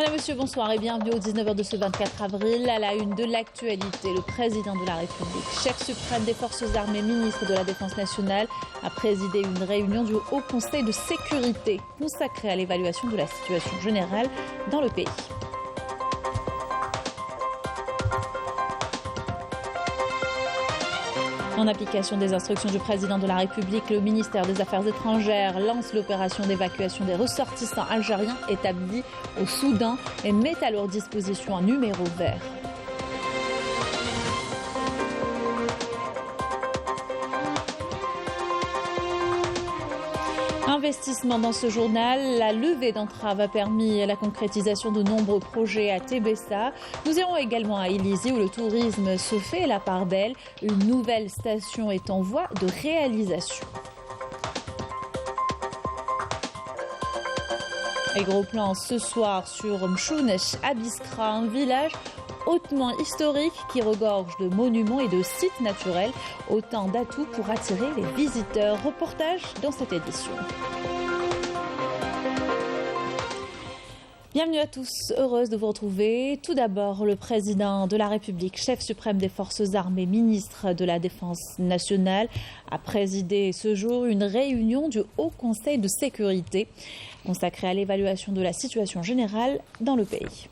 Madame, Monsieur, bonsoir et bienvenue au 19h de ce 24 avril. À la une de l'actualité, le président de la République, chef suprême des forces armées, ministre de la Défense nationale, a présidé une réunion du Haut Conseil de sécurité consacrée à l'évaluation de la situation générale dans le pays. En application des instructions du président de la République, le ministère des Affaires étrangères lance l'opération d'évacuation des ressortissants algériens établis au Soudan et met à leur disposition un numéro vert. Investissement dans ce journal, la levée d'entraves a permis la concrétisation de nombreux projets à Tébessa. Nous irons également à Illizi où le tourisme se fait la part belle. Une nouvelle station est en voie de réalisation. Et gros plan ce soir sur Mchounesh à Biskra, un village hautement historique qui regorge de monuments et de sites naturels. Autant d'atouts pour attirer les visiteurs. Reportage dans cette édition. Bienvenue à tous, heureuse de vous retrouver. Tout d'abord, le président de la République, chef suprême des forces armées, ministre de la Défense nationale, a présidé ce jour une réunion du Haut Conseil de sécurité consacrée à l'évaluation de la situation générale dans le pays.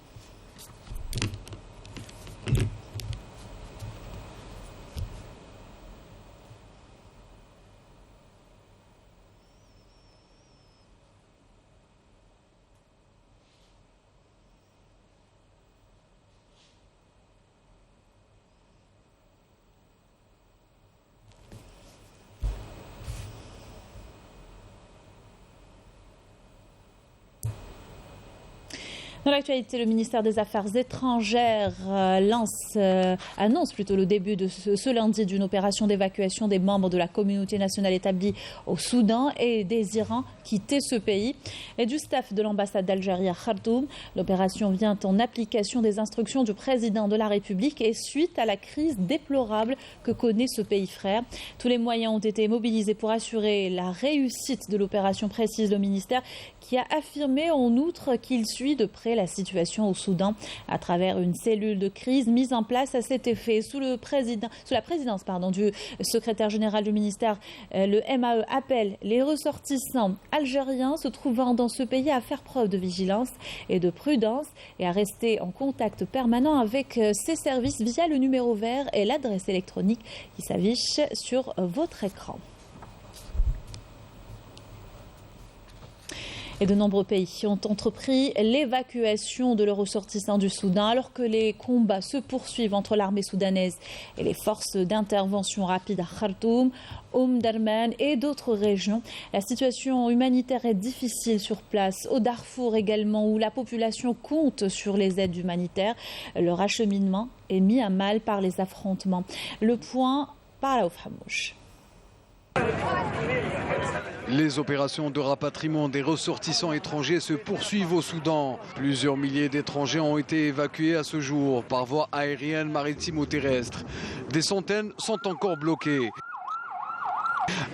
Dans l'actualité, le ministère des Affaires étrangères annonce le début de ce lundi d'une opération d'évacuation des membres de la communauté nationale établie au Soudan et désirant quitter ce pays et du staff de l'ambassade d'Algérie à Khartoum. L'opération vient en application des instructions du président de la République et suite à la crise déplorable que connaît ce pays frère. Tous les moyens ont été mobilisés pour assurer la réussite de l'opération, précise le ministère, qui a affirmé en outre qu'il suit de près la situation au Soudan à travers une cellule de crise mise en place à cet effet. Sous la présidence du secrétaire général du ministère, le MAE appelle les ressortissants algériens se trouvant dans ce pays à faire preuve de vigilance et de prudence et à rester en contact permanent avec ses services via le numéro vert et l'adresse électronique qui s'affiche sur votre écran. Et de nombreux pays ont entrepris l'évacuation de leurs ressortissants du Soudan alors que les combats se poursuivent entre l'armée soudanaise et les forces d'intervention rapide à Khartoum, Darman et d'autres régions. La situation humanitaire est difficile sur place, au Darfour également, où la population compte sur les aides humanitaires. Leur acheminement est mis à mal par les affrontements. Le point par Raouf Hamouche. Les opérations de rapatriement des ressortissants étrangers se poursuivent au Soudan. Plusieurs milliers d'étrangers ont été évacués à ce jour par voie aérienne, maritime ou terrestre. Des centaines sont encore bloquées.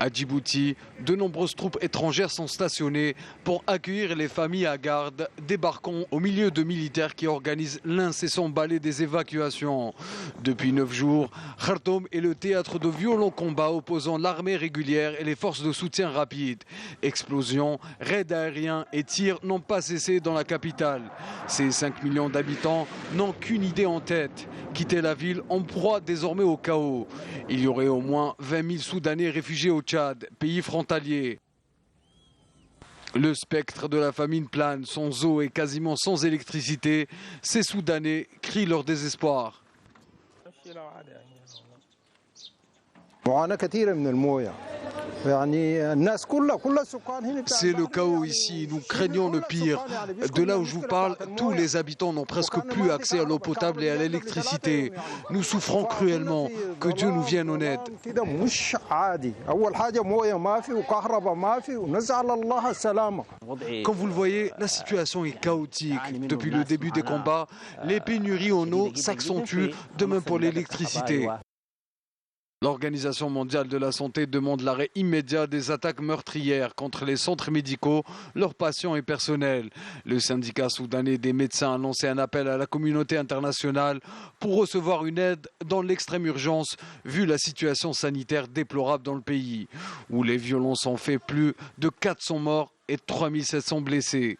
À Djibouti, de nombreuses troupes étrangères sont stationnées pour accueillir les familles à garde, débarquant au milieu de militaires qui organisent l'incessant balai des évacuations. Depuis 9 jours, Khartoum est le théâtre de violents combats opposant l'armée régulière et les forces de soutien rapide. Explosions, raids aériens et tirs n'ont pas cessé dans la capitale. Ces 5 millions d'habitants n'ont qu'une idée en tête, quitter la ville en proie désormais au chaos. Il y aurait au moins 20 000 Soudanais réfugiés au Tchad, pays frontalier. Le spectre de la famine plane, sans eau et quasiment sans électricité. Ces Soudanais crient leur désespoir. C'est le chaos ici, nous craignons le pire. De là où je vous parle, tous les habitants n'ont presque plus accès à l'eau potable et à l'électricité. Nous souffrons cruellement, que Dieu nous vienne en aide. Comme vous le voyez, la situation est chaotique. Depuis le début des combats, les pénuries en eau s'accentuent, de même pour l'électricité. L'Organisation mondiale de la santé demande l'arrêt immédiat des attaques meurtrières contre les centres médicaux, leurs patients et personnels. Le syndicat soudanais des médecins a lancé un appel à la communauté internationale pour recevoir une aide dans l'extrême urgence, vu la situation sanitaire déplorable dans le pays, où les violences ont fait plus de 400 morts et 3700 blessés.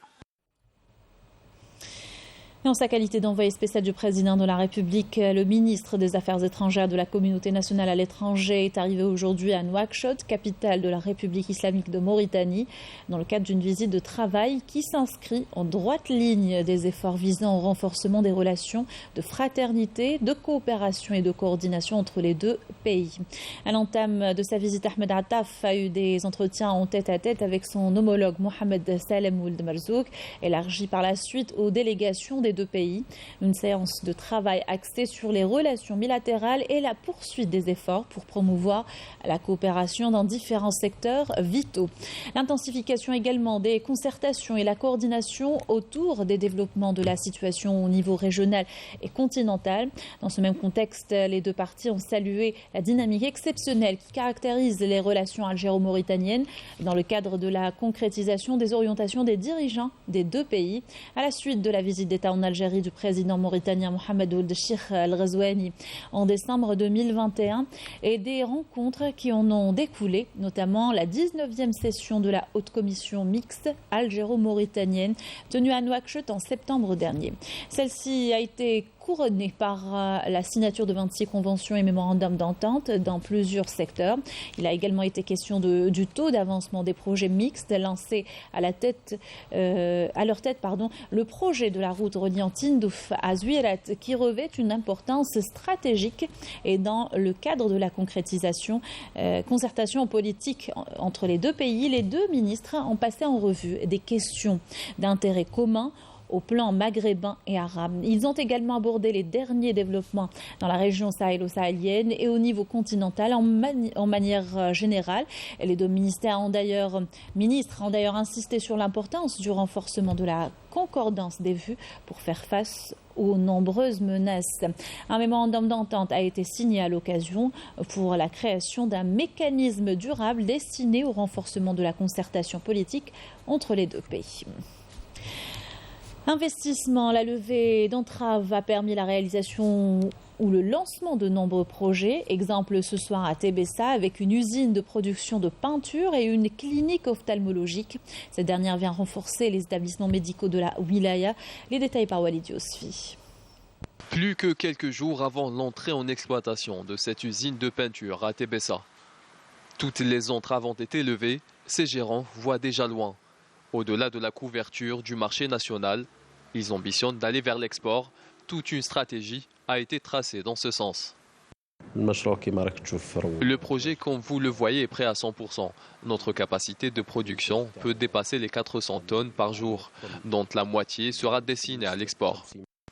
Et en sa qualité d'envoyé spécial du président de la République, le ministre des Affaires étrangères de la communauté nationale à l'étranger est arrivé aujourd'hui à Nouakchott, capitale de la République islamique de Mauritanie, dans le cadre d'une visite de travail qui s'inscrit en droite ligne des efforts visant au renforcement des relations de fraternité, de coopération et de coordination entre les deux pays. À l'entame de sa visite, Ahmed Attaf a eu des entretiens en tête-à-tête avec son homologue Mohamed Salem Ould Marzouk, élargi par la suite aux délégations des deux pays. Une séance de travail axée sur les relations bilatérales et la poursuite des efforts pour promouvoir la coopération dans différents secteurs vitaux. L'intensification également des concertations et la coordination autour des développements de la situation au niveau régional et continental. Dans ce même contexte, les deux parties ont salué la dynamique exceptionnelle qui caractérise les relations algéro-mauritaniennes dans le cadre de la concrétisation des orientations des dirigeants des deux pays à la suite de la visite d'État en Algérie du président mauritanien Mohamed Ould Cheikh Al-Ghazouani en décembre 2021 et des rencontres qui en ont découlé, notamment la 19e session de la haute commission mixte algéro-mauritanienne tenue à Nouakchott en septembre dernier. Celle-ci a été couronnée par la signature de 26 conventions et mémorandums d'entente dans plusieurs secteurs. Il a également été question du taux d'avancement des projets mixtes lancés à leur tête, le projet de la route reliant Tindouf à Zouirat qui revêt une importance stratégique et dans le cadre de la concertation politique entre les deux pays, les deux ministres ont passé en revue des questions d'intérêt commun au plan maghrébin et arabe. Ils ont également abordé les derniers développements dans la région sahélo-sahélienne et au niveau continental en manière générale. Et les deux ministres ont d'ailleurs insisté sur l'importance du renforcement de la concordance des vues pour faire face aux nombreuses menaces. Un mémorandum d'entente a été signé à l'occasion pour la création d'un mécanisme durable destiné au renforcement de la concertation politique entre les deux pays. Investissement, la levée d'entraves a permis la réalisation ou le lancement de nombreux projets. Exemple ce soir à Tébessa avec une usine de production de peinture et une clinique ophtalmologique. Cette dernière vient renforcer les établissements médicaux de la wilaya. Les détails par Walid Yousfi. Plus que quelques jours avant l'entrée en exploitation de cette usine de peinture à Tébessa. Toutes les entraves ont été levées. Ces gérants voient déjà loin. Au-delà de la couverture du marché national, ils ambitionnent d'aller vers l'export. Toute une stratégie a été tracée dans ce sens. Le projet, comme vous le voyez, est prêt à 100%. Notre capacité de production peut dépasser les 400 tonnes par jour, dont la moitié sera destinée à l'export.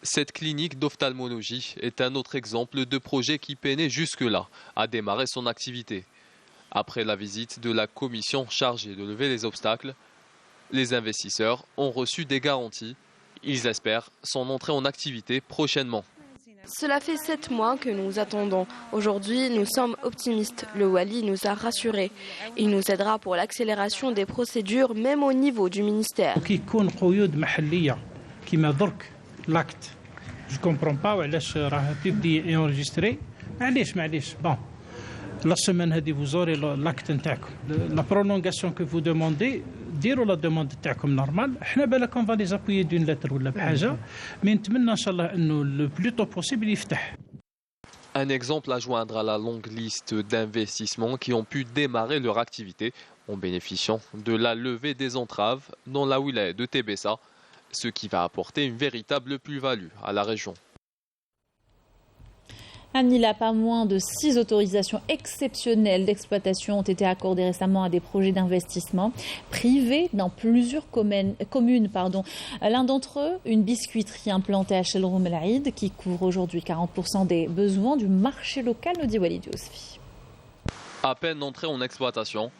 Cette clinique d'ophtalmologie est un autre exemple de projet qui peinait jusque-là à démarrer son activité. Après la visite de la commission chargée de lever les obstacles, les investisseurs ont reçu des garanties. Ils espèrent son entrée en activité prochainement. Cela fait 7 mois que nous attendons. Aujourd'hui, nous sommes optimistes. Le Wali nous a rassurés. Il nous aidera pour l'accélération des procédures, même au niveau du ministère. Je ne comprends pas pourquoi la publié et enregistré. Bon. La semaine, vous aurez l'acte. La prolongation que vous demandez, dire la demande normale. On va les appuyer d'une lettre ou de la mais le plus tôt possible, il Un exemple à joindre à la longue liste d'investissements qui ont pu démarrer leur activité en bénéficiant de la levée des entraves dans la wilaya de Tébessa, ce qui va apporter une véritable plus-value à la région. À Nila, pas moins de 6 autorisations exceptionnelles d'exploitation ont été accordées récemment à des projets d'investissement privés dans plusieurs communes. L'un d'entre eux, une biscuiterie implantée à Chelroum El Aïd qui couvre aujourd'hui 40% des besoins du marché local, nous dit Walid Yousfi. À peine entrée en exploitation,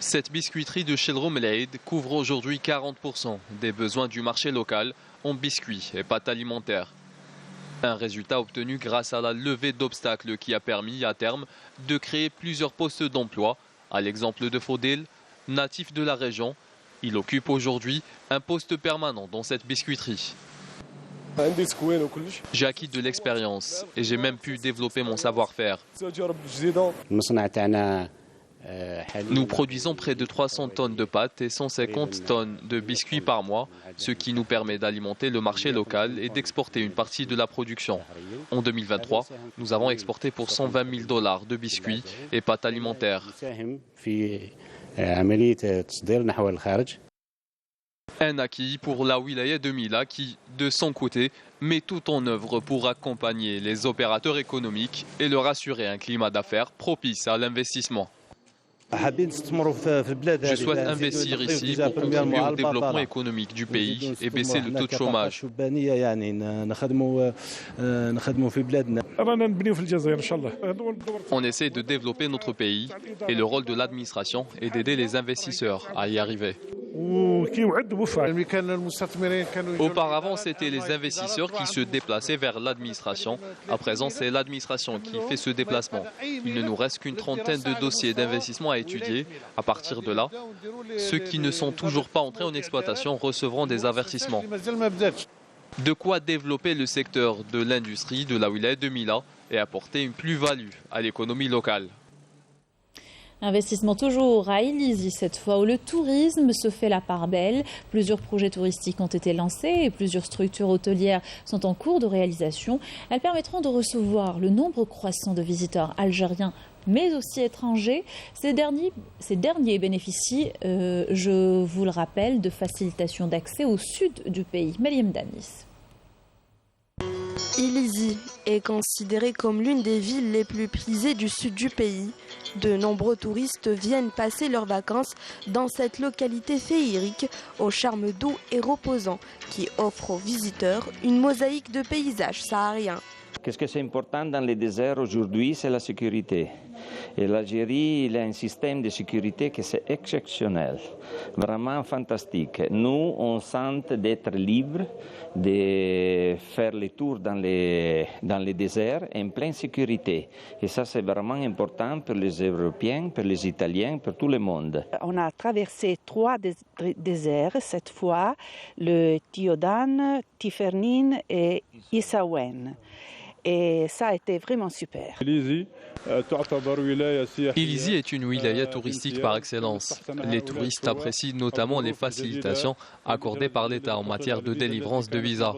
cette biscuiterie de Chelroum El Aïd couvre aujourd'hui 40% des besoins du marché local en biscuits et pâtes alimentaires. Un résultat obtenu grâce à la levée d'obstacles qui a permis à terme de créer plusieurs postes d'emploi. À l'exemple de Fodel, natif de la région, il occupe aujourd'hui un poste permanent dans cette biscuiterie. J'ai acquis de l'expérience et j'ai même pu développer mon savoir-faire. Nous produisons près de 300 tonnes de pâtes et 150 tonnes de biscuits par mois, ce qui nous permet d'alimenter le marché local et d'exporter une partie de la production. En 2023, nous avons exporté pour 120 000 $ de biscuits et pâtes alimentaires. Un acquis pour la wilaya de Mila qui, de son côté, met tout en œuvre pour accompagner les opérateurs économiques et leur assurer un climat d'affaires propice à l'investissement. Je souhaite investir ici pour contribuer au développement économique du pays et baisser le taux de chômage. On essaie de développer notre pays et le rôle de l'administration est d'aider les investisseurs à y arriver. Auparavant, c'était les investisseurs qui se déplaçaient vers l'administration. À présent, c'est l'administration qui fait ce déplacement. Il ne nous reste qu'une trentaine de dossiers d'investissement à étudier. À partir de là, ceux qui ne sont toujours pas entrés en exploitation recevront des avertissements. De quoi développer le secteur de l'industrie de la wilaya de Mila et apporter une plus-value à l'économie locale. Investissement toujours à Ilizi cette fois où le tourisme se fait la part belle. Plusieurs projets touristiques ont été lancés et plusieurs structures hôtelières sont en cours de réalisation. Elles permettront de recevoir le nombre croissant de visiteurs algériens mais aussi étrangers. Ces derniers bénéficient, je vous le rappelle, de facilitation d'accès au sud du pays. Mariam Danis. Ilizi est considérée comme l'une des villes les plus prisées du sud du pays. De nombreux touristes viennent passer leurs vacances dans cette localité féerique au charme doux et reposant qui offre aux visiteurs une mosaïque de paysages sahariens. Qu'est-ce que c'est important dans les déserts aujourd'hui? C'est la sécurité. Et l'Algérie, il a un système de sécurité qui est exceptionnel, vraiment fantastique. Nous, on sent d'être libre de faire les tours dans les déserts en pleine sécurité. Et ça, c'est vraiment important pour les Européens, pour les Italiens, pour tout le monde. On a traversé 3 déserts cette fois, le Tiodan, Tifernine et Issaouen. Et ça a été vraiment super. Ilizi est une wilaya touristique par excellence. Les touristes apprécient notamment les facilitations accordées par l'État en matière de délivrance de visas.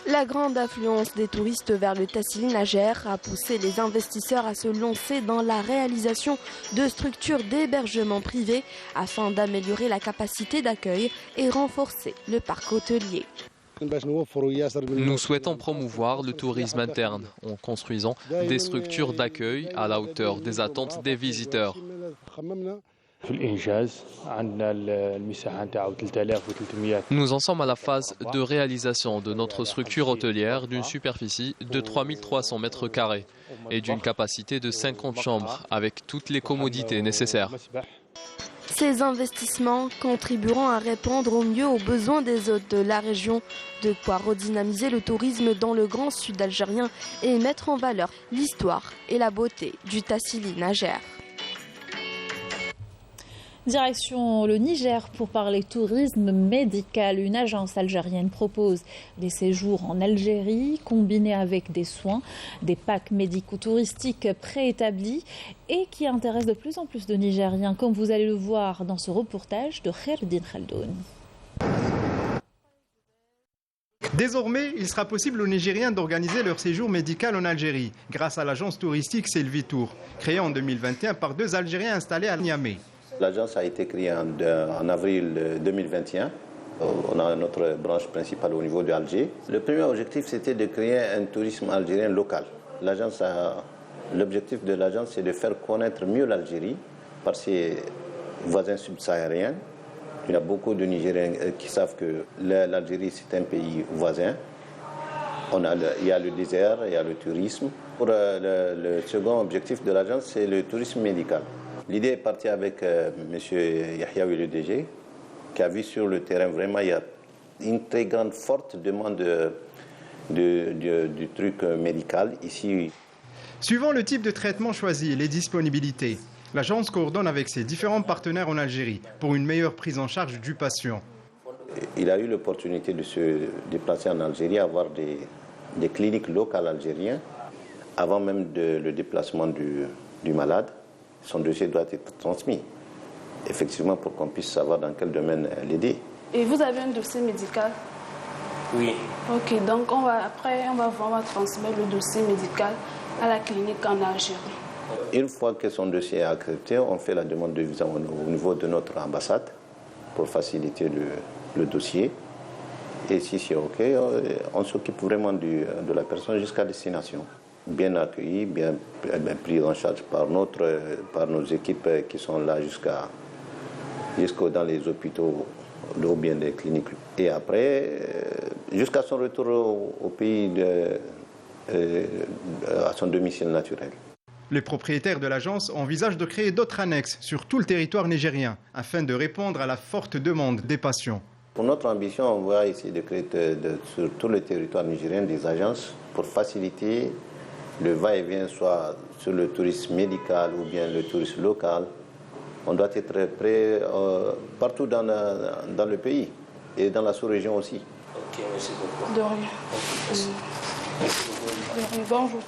La grande affluence des touristes vers le Tassili Najer a poussé les investisseurs à se lancer dans la réalisation de structures d'hébergement privées afin d'améliorer la capacité d'accueil et renforcer le parc hôtelier. Nous souhaitons promouvoir le tourisme interne en construisant des structures d'accueil à la hauteur des attentes des visiteurs. Nous en sommes à la phase de réalisation de notre structure hôtelière d'une superficie de 3300 mètres carrés et d'une capacité de 50 chambres avec toutes les commodités nécessaires. Ces investissements contribueront à répondre au mieux aux besoins des hôtes de la région, de quoi redynamiser le tourisme dans le grand sud algérien et mettre en valeur l'histoire et la beauté du Tassili Najer. Direction le Niger pour parler tourisme médical. Une agence algérienne propose des séjours en Algérie combinés avec des soins, des packs médico-touristiques préétablis et qui intéressent de plus en plus de Nigériens, comme vous allez le voir dans ce reportage de Khairuddin Khaldoun. Désormais, il sera possible aux Nigériens d'organiser leur séjour médical en Algérie grâce à l'agence touristique Selvitour, créée en 2021 par 2 Algériens installés à Niamey. L'agence a été créée en avril 2021. On a notre branche principale au niveau d'Alger. Le premier objectif, c'était de créer un tourisme algérien local. L'objectif de l'agence, c'est de faire connaître mieux l'Algérie par ses voisins subsahariens. Il y a beaucoup de Nigériens qui savent que l'Algérie, c'est un pays voisin. Il y a le désert, il y a le tourisme. Pour le second objectif de l'agence, c'est le tourisme médical. L'idée est partie avec M. Yahyaoui, le DG, qui a vu sur le terrain vraiment il y a une très grande, forte demande du truc médical ici. Suivant le type de traitement choisi et les disponibilités, l'agence coordonne avec ses différents partenaires en Algérie pour une meilleure prise en charge du patient. Il a eu l'opportunité de se déplacer en Algérie, avoir des cliniques locales algériennes. Avant même le déplacement du malade, son dossier doit être transmis, effectivement, pour qu'on puisse savoir dans quel domaine l'aider. Et vous avez un dossier médical? Oui. Ok, donc on va transmettre le dossier médical à la clinique en Algérie. Une fois que son dossier est accepté, on fait la demande de visa au niveau de notre ambassade pour faciliter le dossier. Et si c'est OK, on s'occupe vraiment de la personne jusqu'à destination. Bien accueilli, bien pris en charge par nos équipes qui sont là jusqu'au dans les hôpitaux ou bien les cliniques. Et après, jusqu'à son retour au pays, à son domicile naturel. Les propriétaires de l'agence envisagent de créer d'autres annexes sur tout le territoire nigérien afin de répondre à la forte demande des patients. Pour notre ambition, on va essayer de créer sur tout le territoire nigérien des agences pour faciliter le va-et-vient, soit sur le tourisme médical ou bien le tourisme local. On doit être prêt partout dans le pays et dans la sous-région aussi. Ok, merci beaucoup. De rien. Bonjour.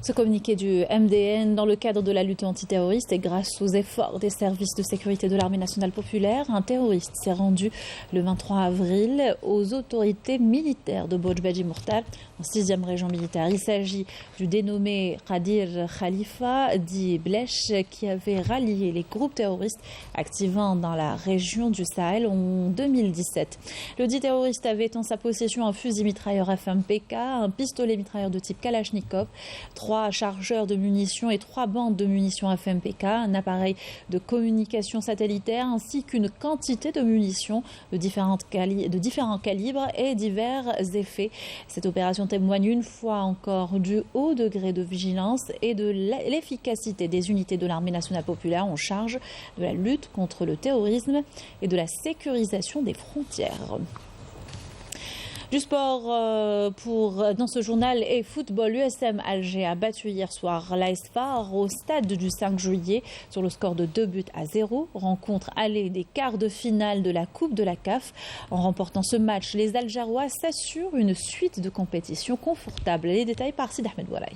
Ce communiqué du MDN dans le cadre de la lutte antiterroriste et grâce aux efforts des services de sécurité de l'armée nationale populaire, un terroriste s'est rendu le 23 avril aux autorités militaires de Bojbaji Mourtal, en 6e région militaire. Il s'agit du dénommé Qadir Khalifa, dit Blech, qui avait rallié les groupes terroristes activant dans la région du Sahel en 2017. Le dit terroriste avait en sa possession un fusil mitrailleur FMPK, un pistolet mitrailleur de type Kalachnikov, 3 chargeurs de munitions et 3 bandes de munitions FMPK, un appareil de communication satellitaire ainsi qu'une quantité de munitions de différents calibres et divers effets. Cette opération témoigne une fois encore du haut degré de vigilance et de l'efficacité des unités de l'armée nationale populaire en charge de la lutte contre le terrorisme et de la sécurisation des frontières. Du sport dans ce journal et football, l'USM Alger a battu hier soir l'AS FAR au stade du 5 juillet sur le score de 2-0. Rencontre allée des quarts de finale de la Coupe de la CAF. En remportant ce match, les Algérois s'assurent une suite de compétitions confortable. Les détails par Sid Ahmed Walaï.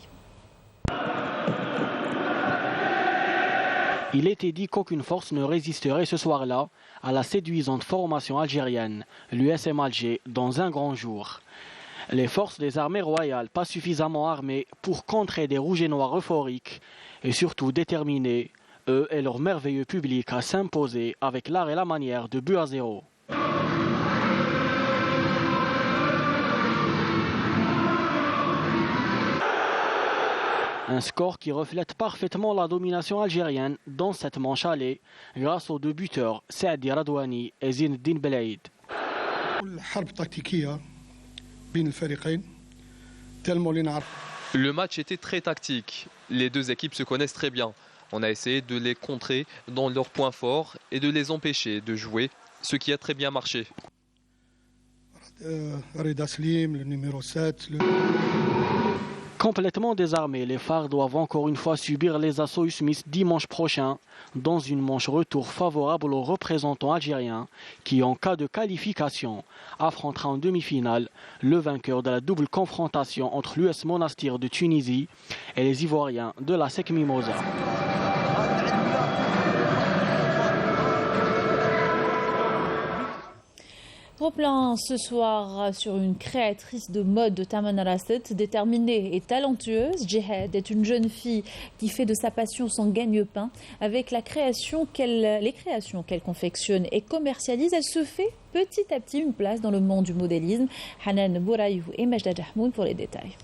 Il était dit qu'aucune force ne résisterait ce soir-là à la séduisante formation algérienne, l'USM Alger, dans un grand jour. Les forces des armées royales, pas suffisamment armées pour contrer des rouges et noirs euphoriques et surtout déterminés, eux et leur merveilleux public, à s'imposer avec l'art et la manière de 2-0. Un score qui reflète parfaitement la domination algérienne dans cette manche allée grâce aux 2 buteurs Saadi Radouani et Zinedine Belaïd. Le match était très tactique. Les 2 équipes se connaissent très bien. On a essayé de les contrer dans leurs points forts et de les empêcher de jouer, ce qui a très bien marché. Reda Slim, le numéro 7. Complètement désarmés, les phares doivent encore une fois subir les assauts Smith dimanche prochain dans une manche retour favorable aux représentants algériens qui, en cas de qualification, affrontera en demi-finale le vainqueur de la double confrontation entre l'US Monastir de Tunisie et les Ivoiriens de la SEC Mimosa. Gros plan ce soir sur une créatrice de mode de Tamanrasset, déterminée et talentueuse. Jihad est une jeune fille qui fait de sa passion son gagne-pain. Avec les créations qu'elle confectionne et commercialise, elle se fait petit à petit une place dans le monde du modélisme. Hanan Bouraïou et Majda Jahmoun pour les détails.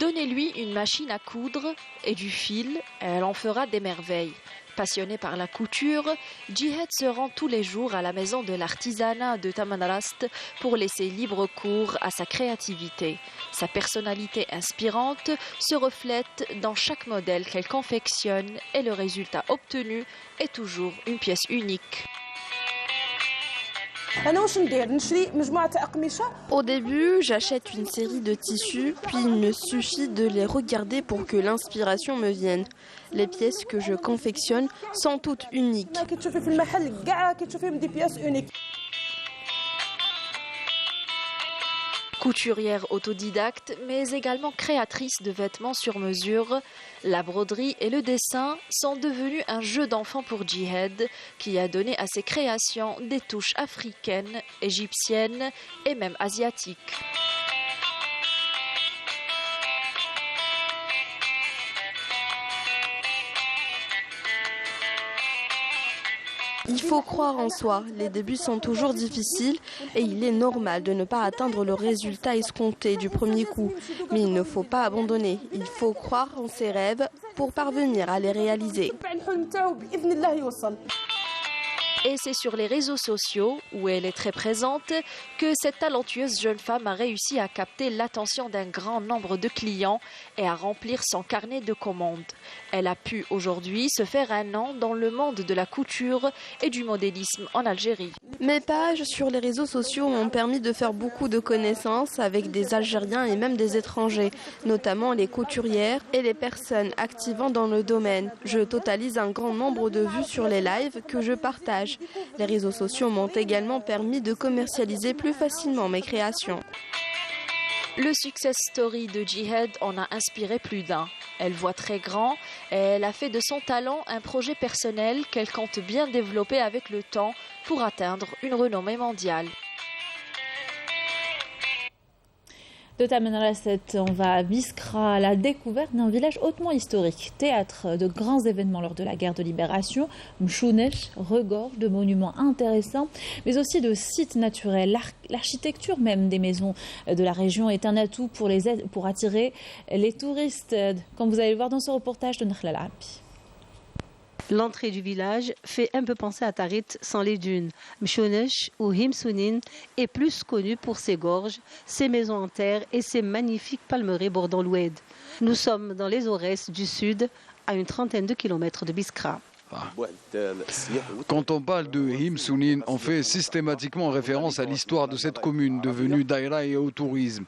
Donnez-lui une machine à coudre et du fil, elle en fera des merveilles. Passionné par la couture, Djihad se rend tous les jours à la maison de l'artisanat de Tamanrast pour laisser libre cours à sa créativité. Sa personnalité inspirante se reflète dans chaque modèle qu'elle confectionne et le résultat obtenu est toujours une pièce unique. Au début, j'achète une série de tissus, puis il me suffit de les regarder pour que l'inspiration me vienne. Les pièces que je confectionne sont toutes uniques. Couturière autodidacte, mais également créatrice de vêtements sur mesure, la broderie et le dessin sont devenus un jeu d'enfant pour Djihad, qui a donné à ses créations des touches africaines, égyptiennes et même asiatiques. Il faut croire en soi, les débuts sont toujours difficiles et il est normal de ne pas atteindre le résultat escompté du premier coup. Mais il ne faut pas abandonner, il faut croire en ses rêves pour parvenir à les réaliser. Et c'est sur les réseaux sociaux, où elle est très présente, que cette talentueuse jeune femme a réussi à capter l'attention d'un grand nombre de clients et à remplir son carnet de commandes. Elle a pu aujourd'hui se faire un nom dans le monde de la couture et du modélisme en Algérie. Mes pages sur les réseaux sociaux m'ont permis de faire beaucoup de connaissances avec des Algériens et même des étrangers, notamment les couturières et les personnes activant dans le domaine. Je totalise un grand nombre de vues sur les lives que je partage. Les réseaux sociaux m'ont également permis de commercialiser plus facilement mes créations. Le success story de Djihad en a inspiré plus d'un. Elle voit très grand et elle a fait de son talent un projet personnel qu'elle compte bien développer avec le temps pour atteindre une renommée mondiale. De Tamanrast, on va à Biskra, à la découverte d'un village hautement historique, théâtre de grands événements lors de la guerre de libération. Mchounesh regorge de monuments intéressants, mais aussi de sites naturels. L'architecture même des maisons de la région est un atout pour attirer les touristes, comme vous allez le voir dans ce reportage de Nakhla Arabi. L'entrée du village fait un peu penser à Tarit sans les dunes. Mchounesh ou Himsounine est plus connu pour ses gorges, ses maisons en terre et ses magnifiques palmeraies bordant l'Oued. Nous sommes dans les Aurès du sud, à une trentaine de kilomètres de Biskra. Quand on parle de Himsounine, on fait systématiquement référence à l'histoire de cette commune devenue daïra et au tourisme.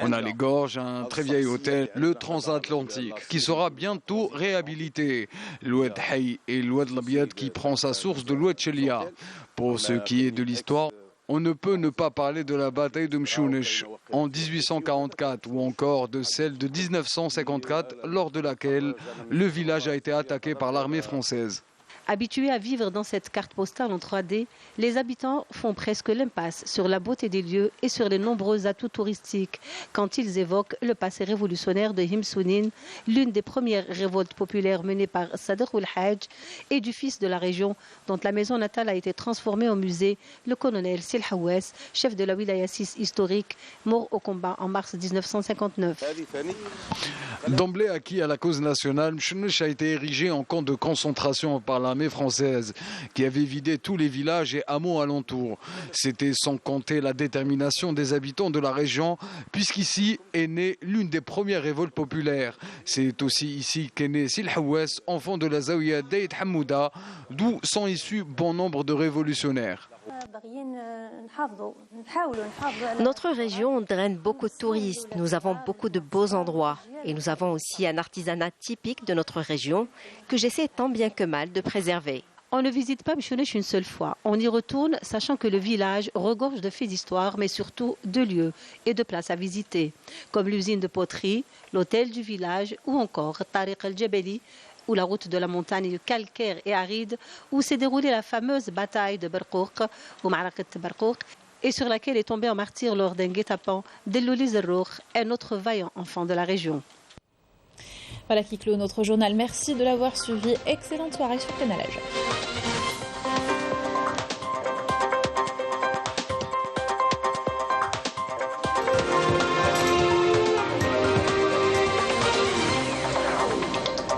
On a les gorges, un très vieil hôtel, le transatlantique, qui sera bientôt réhabilité. L'Oued Hay et l'Oued Labiad qui prend sa source de l'Oued Chelia. Pour ce qui est de l'histoire, on ne peut ne pas parler de la bataille de Mchounesh en 1844 ou encore de celle de 1954 lors de laquelle le village a été attaqué par l'armée française. Habitués à vivre dans cette carte postale en 3D, les habitants font presque l'impasse sur la beauté des lieux et sur les nombreux atouts touristiques quand ils évoquent le passé révolutionnaire de Himsounine, l'une des premières révoltes populaires menées par Sadr ul-Hajj et du fils de la région dont la maison natale a été transformée en musée, le colonel Sil Hawes, chef de la wilaya 6 historique, mort au combat en mars 1959. D'emblée acquis à la cause nationale, Mchounesh a été érigé en camp de concentration par l'armée française qui avait vidé tous les villages et hameaux alentours. C'était sans compter la détermination des habitants de la région, puisqu'ici est née l'une des premières révoltes populaires. C'est aussi ici qu'est né Sil Hawes, enfant de la Zawiya Deit Hamouda, d'où sont issus bon nombre de révolutionnaires. Notre région draine beaucoup de touristes. Nous avons beaucoup de beaux endroits. Et nous avons aussi un artisanat typique de notre région que j'essaie tant bien que mal de préserver. On ne visite pas Mchounesh une seule fois. On y retourne sachant que le village regorge de faits d'histoire, mais surtout de lieux et de places à visiter, comme l'usine de poterie, l'hôtel du village ou encore Tariq el-Jebeli, ou la route de la montagne calcaire et aride, où s'est déroulée la fameuse bataille de Berkouk, ou Ma'arakat Berkouk, et sur laquelle est tombé en martyr lors d'un guet-apens Dellouli Zerrouk, un autre vaillant enfant de la région. Voilà qui clôt notre journal. Merci de l'avoir suivi. Excellente soirée sur Canal Asia.